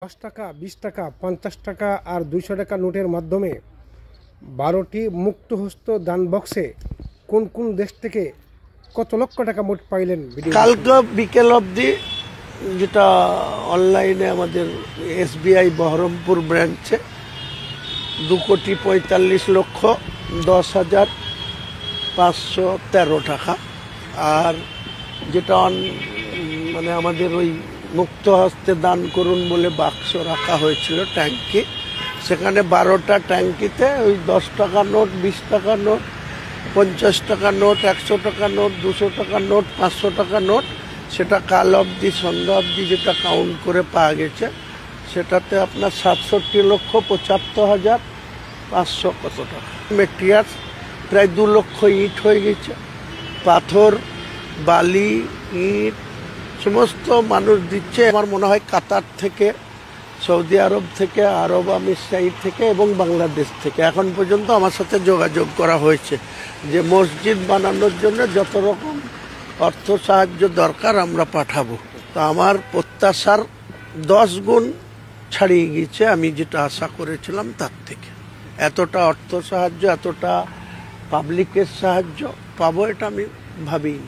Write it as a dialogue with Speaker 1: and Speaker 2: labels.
Speaker 1: 10 টাকা, 20 টাকা, 50 টাকা আর 200 টাকা নোটের মাধ্যমে 12টি মুক্তহস্ত দান বক্সে কোন কোন দেশ থেকে কত লক্ষ টাকা মোট পাইলেন?
Speaker 2: কালকে বিকেল অবধি যেটা অনলাইনে আমাদের SBI বহরমপুর ব্রাঞ্চে 2,45,10,513 টাকা, আর যেটা মানে আমাদের ওই মুক্ত হস্তে দান করুন বলে বাক্স রাখা হয়েছিল ট্যাঙ্কি, সেখানে 12টা ট্যাঙ্কিতে ওই 10 টাকা নোট, 20 টাকা নোট, 50 টাকা নোট, 100 টাকা নোট, 200 টাকা নোট, 500 টাকা নোট, সেটা কাল অবধি সন্ধ্যা অবধি যেটা কাউন্ট করে পাওয়া গেছে, সেটাতে আপনার 67,75,500 কত টাকা। মেটেরিয়ালস প্রায় 2 লক্ষ ইট হয়ে গেছে। পাথর, বালি, ইট সমস্ত মানুষ দিচ্ছে। আমার মনে হয় কাতার থেকে, সৌদি আরব থেকে, আরব আমিরাত থেকে এবং বাংলাদেশ থেকে এখন পর্যন্ত আমার সাথে যোগাযোগ করা হয়েছে যে মসজিদ বানানোর জন্য যত রকম অর্থ সাহায্য দরকার আমরা পাঠাবো। তো আমার প্রত্যাশার 10 গুণ ছাড়িয়ে গিয়েছে আমি যেটা আশা করেছিলাম তার থেকে। এতটা অর্থ সাহায্য, এতটা পাবলিকের সাহায্য পাবো এটা আমি ভাবিনি।